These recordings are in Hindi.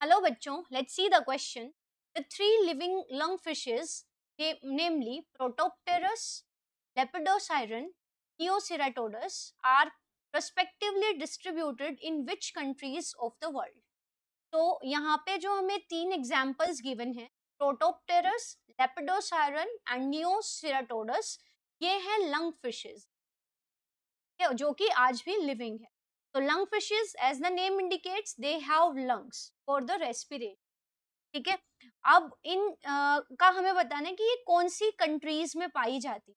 Hello bachcho, let's see the question. The three living lungfishes, namely Protopterus, Lepidosiren, Neoceratodus, are respectively distributed in which countries of the world? तो यहाँ पे जो हमें तीन एग्जाम्पल्स गिवन हैं, प्रोटोप्टेरस, लेपिडोसायरन एंड नियोसिराटोडस, ये हैं लंग फिशेस जो कि आज भी लिविंग है. तो lung fishes as the name indicates they have lungs for the respiration. ठीक है. अब इन का हमें बताना है कि ये कौन सी कंट्रीज में पाई जाती है.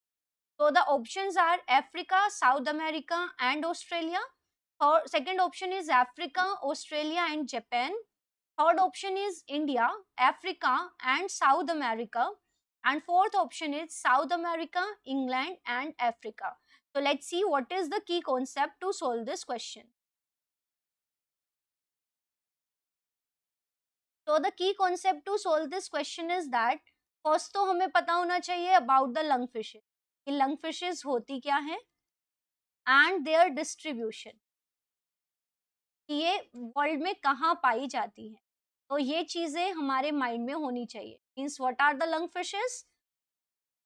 तो the options are Africa, South America and Australia. और second option is Africa, Australia and Japan. Third option is India, Africa and South America. And fourth option is South America, England and Africa. So let's see what is the key concept to solve this question. So the key concept to solve this question is that first तो हमें पता होना चाहिए about the lungfishes. कि lungfishes होती क्या हैं and their distribution. कि ये वर्ल्ड में कहाँ पाई जाती हैं. तो ये चीजें हमारे माइंड में होनी चाहिए. Means what are the lung fishes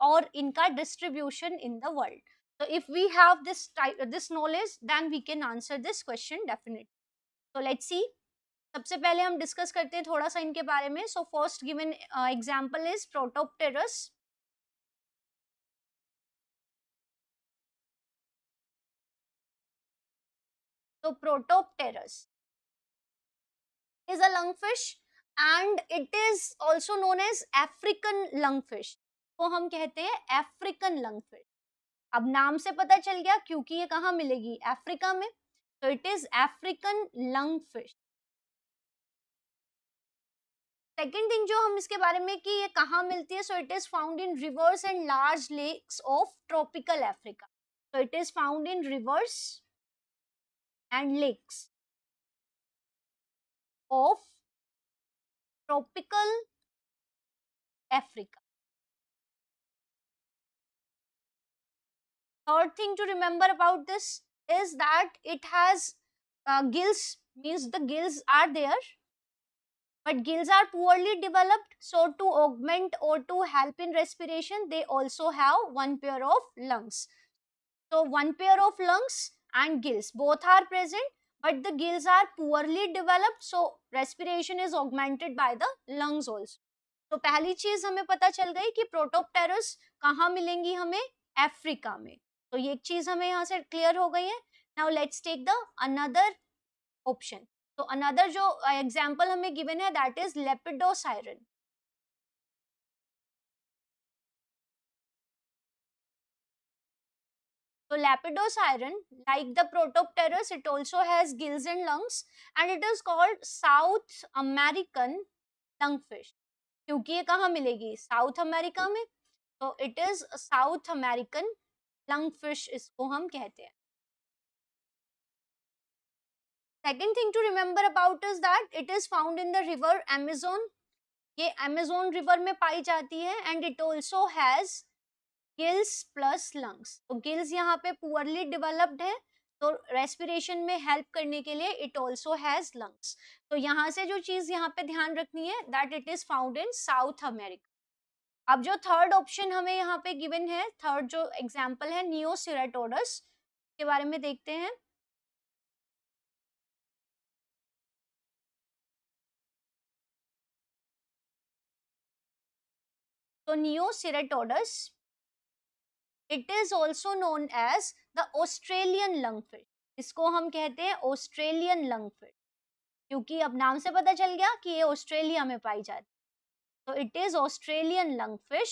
और इनका distribution in the world. So if we have this knowledge, then we can answer this question definitely. So let's see. सबसे पहले हम डिस्कस करते हैं थोड़ा सा इनके बारे में. So first given example is Protopterus. So Protopterus is a lungfish and it is also known as African lungfish. तो हम कहते हैं African lungfish. अब नाम से पता चल गया क्योंकि ये कहाँ मिलेगी, अफ्रीका में. तो it is African lungfish. Second thing जो हम इसके बारे में कि ये कहाँ मिलती है, so it is found in rivers and large lakes of tropical Africa. So it is found in rivers and lakes of tropical Africa. Third thing to remember about this is that it has gills, means the gills are there, but gills are poorly developed. So to augment or to help in respiration, they also have one pair of lungs. So one pair of lungs and gills both are present, but the gills are poorly developed. So respiration is augmented by the lungs also. तो पहली चीज हमें पता चल गई कि प्रोटोप्टेरस कहाँ मिलेंगी हमें, अफ्रीका में. तो ये चीज हमें यहाँ से क्लियर हो गई है. Now let's take the another option. तो अनदर जो एग्जाम्पल हमें गिवन है that is Lepidosiren. So Lepidosiren, like the Protopterus, it also has gills and lungs, and it is called South American lungfish. क्योंकि ये कहाँ मिलेगी, साउथ अमेरिका में. तो it is south American lungfish इसको हम कहते हैं. Second thing to remember about is that it is found in the river Amazon. ये Amazon river में पाई जाती है and it also has gills plus lungs. तो gills यहाँ पे poorly developed है, तो respiration में help करने के लिए it also has lungs. तो यहाँ से जो चीज यहाँ पे ध्यान रखनी है that it is found in South America. अब जो थर्ड ऑप्शन हमें यहाँ पे गिवन है, थर्ड जो एग्जाम्पल है नियोसिराटोडस के बारे में देखते हैं. तो Neoceratodus it is also known as the Australian lungfish. इसको हम कहते हैं ऑस्ट्रेलियन लंगफिश क्योंकि अब नाम से पता चल गया कि ये ऑस्ट्रेलिया में पाई जाती है. तो it is Australian lungfish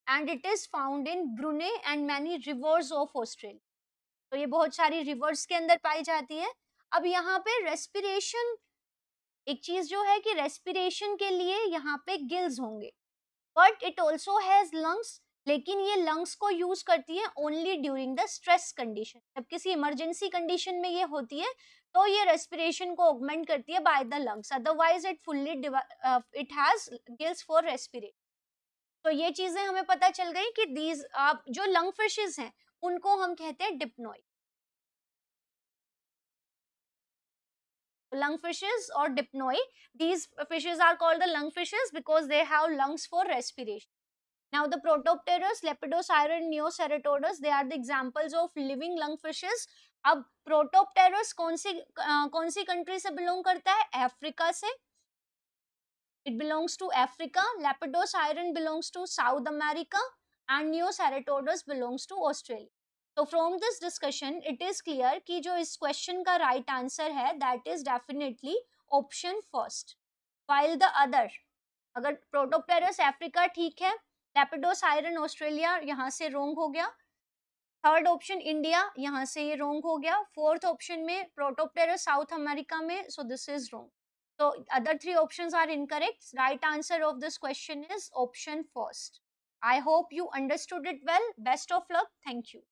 and it is found in Bruyne and many reverse of Australia. तो ये बहुत सारी रिवर्स के अंदर पाई जाती है. अब यहाँ पे रेस्पिरेशन, एक चीज जो है कि रेस्पिरेशन के लिए यहाँ पे गिल्स होंगे, but it also has lungs. लेकिन ये लंग्स को यूज करती है only during the stress condition. जब किसी इमरजेंसी कंडीशन में ये होती है तो ये रेस्पिरेशन को ऑगमेंट करती है by the lungs. Otherwise it fully it has gills for रेस्पिरेट. तो ये चीजें हमें पता चल गई कि दीज जो लंग फिशेस हैं उनको हम कहते हैं डिप्नोइड. Lungfishes or dipnoi, these fishes are called the lungfishes because they have lungs for respiration. Now the Protopterus, Lepidosiren, Neoceratodus, they are the examples of living lungfishes. अब Protopterus कौन सी कंट्री से बिलोंग करता है? अफ्रीका से. It belongs to Africa. Lepidosiren belongs to South America, and Neoceratodus belongs to Australia. So from this discussion, it is clear कि जो इस question का right answer है, that is definitely option first. While the other, अगर Protopterus Africa ठीक है, Lepidosiren Australia यहाँ से wrong हो गया. थर्ड ऑप्शन इंडिया, यहाँ से ये रोंग हो गया. फोर्थ ऑप्शन में प्रोटोप्टेरस साउथ अमेरिका में, so this is wrong. So other three options are incorrect. Right answer of this question is option first. I hope you understood it well. Best of luck. Thank you.